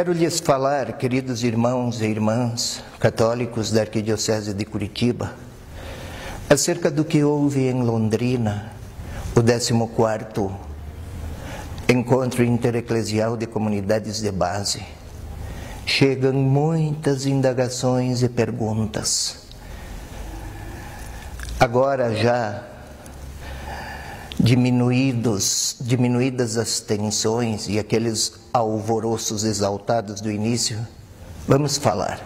Quero lhes falar, queridos irmãos e irmãs católicos da Arquidiocese de Curitiba, acerca do que houve em Londrina, o 14º Encontro Intereclesial de Comunidades de Base. Chegam muitas indagações e perguntas. Agora já diminuídas as tensões e aqueles alvoroços exaltados do início, vamos falar.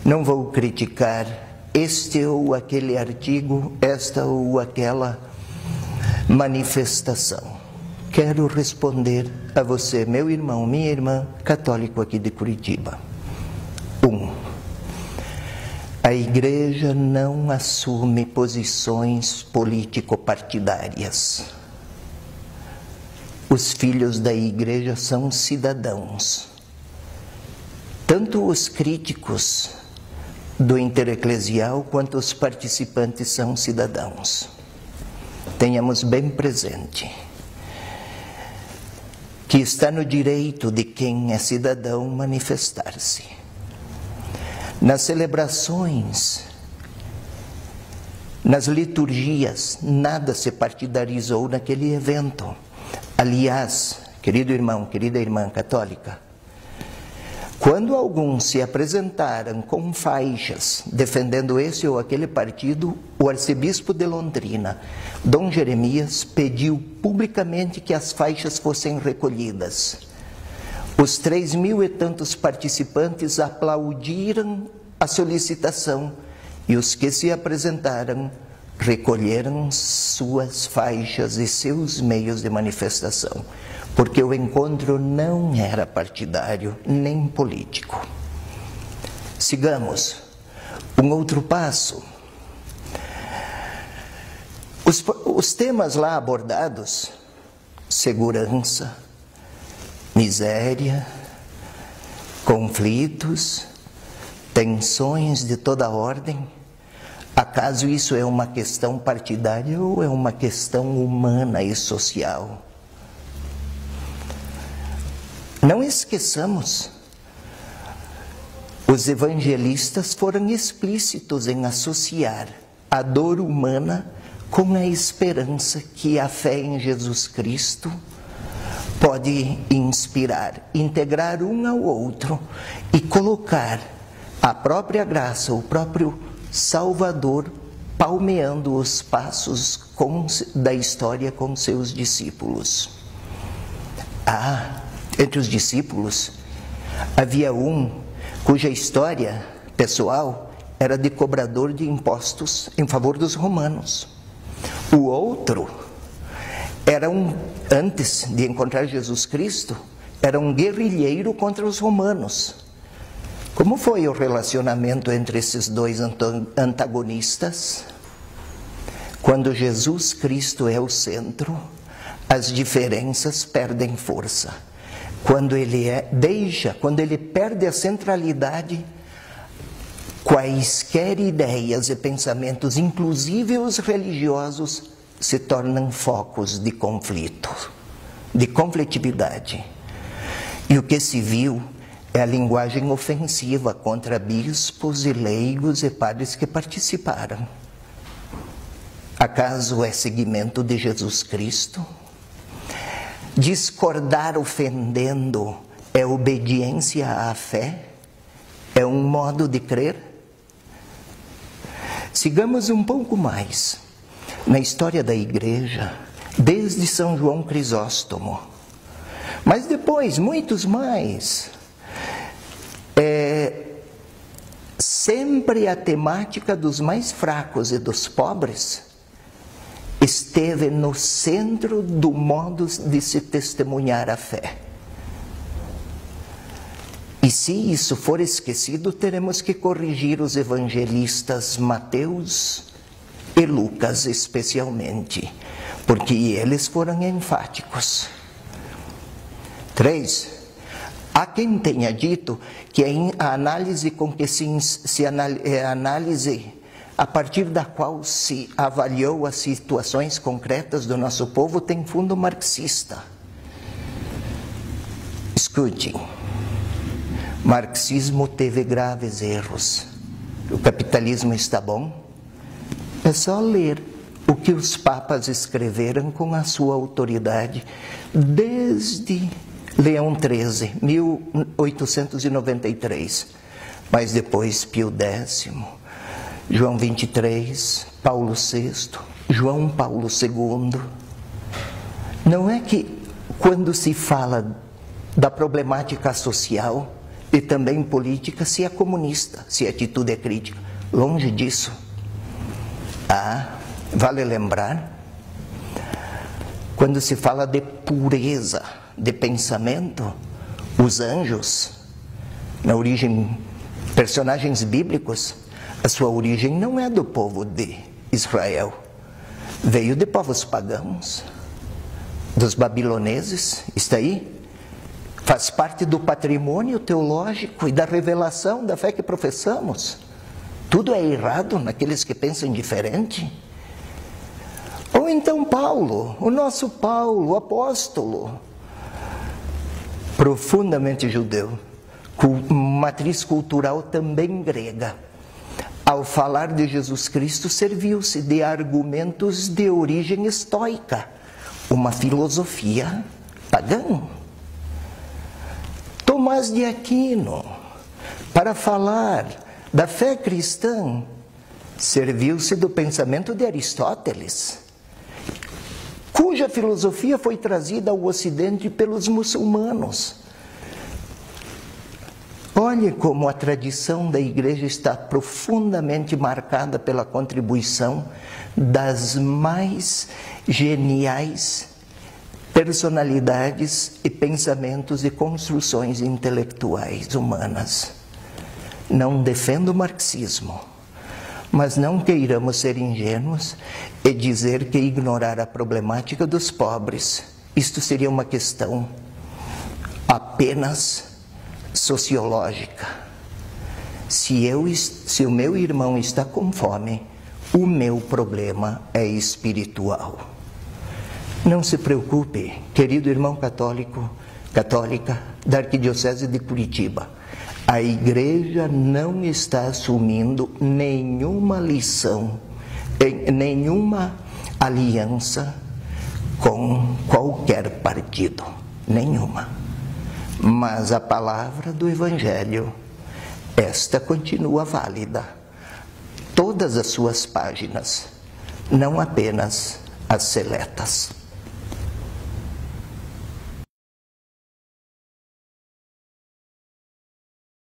Não vou criticar este ou aquele artigo, esta ou aquela manifestação. Quero responder a você, meu irmão, minha irmã, católico aqui de Curitiba. 1. A Igreja não assume posições político-partidárias. Os filhos da Igreja são cidadãos. Tanto os críticos do intereclesial quanto os participantes são cidadãos. Tenhamos bem presente que está no direito de quem é cidadão manifestar-se. Nas celebrações, nas liturgias, nada se partidarizou naquele evento. Aliás, querido irmão, querida irmã católica, quando alguns se apresentaram com faixas defendendo esse ou aquele partido, o arcebispo de Londrina, Dom Jeremias, pediu publicamente que as faixas fossem recolhidas. Os 3.000 e tantos participantes aplaudiram a solicitação e os que se apresentaram recolheram suas faixas e seus meios de manifestação, porque o encontro não era partidário nem político. Sigamos. Um outro passo. Os temas lá abordados, segurança, miséria, conflitos, tensões de toda ordem. Acaso isso é uma questão partidária ou é uma questão humana e social? Não esqueçamos, os evangelistas foram explícitos em associar a dor humana com a esperança que a fé em Jesus Cristo pode inspirar, integrar um ao outro e colocar a própria graça, o próprio Salvador palmeando os passos da história com seus discípulos. Entre os discípulos havia um cuja história pessoal era de cobrador de impostos em favor dos romanos. O outro era antes de encontrar Jesus Cristo, era um guerrilheiro contra os romanos. Como foi o relacionamento entre esses dois antagonistas? Quando Jesus Cristo é o centro, as diferenças perdem força. Quando ele perde a centralidade, quaisquer ideias e pensamentos, inclusive os religiosos, se tornam focos de conflito, de conflitividade. E o que se viu é a linguagem ofensiva contra bispos e leigos e padres que participaram. Acaso é seguimento de Jesus Cristo? Discordar ofendendo é obediência à fé? É um modo de crer? Sigamos um pouco mais. Na história da Igreja, desde São João Crisóstomo, mas depois muitos mais, sempre a temática dos mais fracos e dos pobres esteve no centro do modo de se testemunhar a fé. E se isso for esquecido, teremos que corrigir os evangelistas Mateus e Lucas especialmente, porque eles foram enfáticos. 3. Há quem tenha dito que a análise com que a análise a partir da qual se avaliou as situações concretas do nosso povo tem fundo marxista. Escute, Marxismo teve graves erros. O capitalismo está bom? É só ler o que os papas escreveram com a sua autoridade, desde Leão XIII, 1893, mas depois Pio X, João XXIII, Paulo VI, João Paulo II. Não é que quando se fala da problemática social e também política, se é comunista, se a atitude é crítica. Longe disso. Vale lembrar, quando se fala de pureza de pensamento, os anjos, na origem, personagens bíblicos, a sua origem não é do povo de Israel, veio de povos pagãos, dos babiloneses, está aí, faz parte do patrimônio teológico e da revelação da fé que professamos. Tudo é errado naqueles que pensam diferente. Ou então Paulo, o nosso Paulo, o apóstolo, profundamente judeu, com matriz cultural também grega. Ao falar de Jesus Cristo, serviu-se de argumentos de origem estoica, uma filosofia pagã. Tomás de Aquino, para falar da fé cristã, serviu-se do pensamento de Aristóteles, cuja filosofia foi trazida ao Ocidente pelos muçulmanos. Olhe como a tradição da Igreja está profundamente marcada pela contribuição das mais geniais personalidades e pensamentos e construções intelectuais humanas. Não defendo o marxismo, mas não queiramos ser ingênuos e dizer que ignorar a problemática dos pobres, isto seria uma questão apenas sociológica. Se o meu irmão está com fome, o meu problema é espiritual. Não se preocupe, querido irmão católica da Arquidiocese de Curitiba. A Igreja não está assumindo nenhuma lição, nenhuma aliança com qualquer partido, nenhuma. Mas a palavra do Evangelho, esta continua válida. Todas as suas páginas, não apenas as seletas.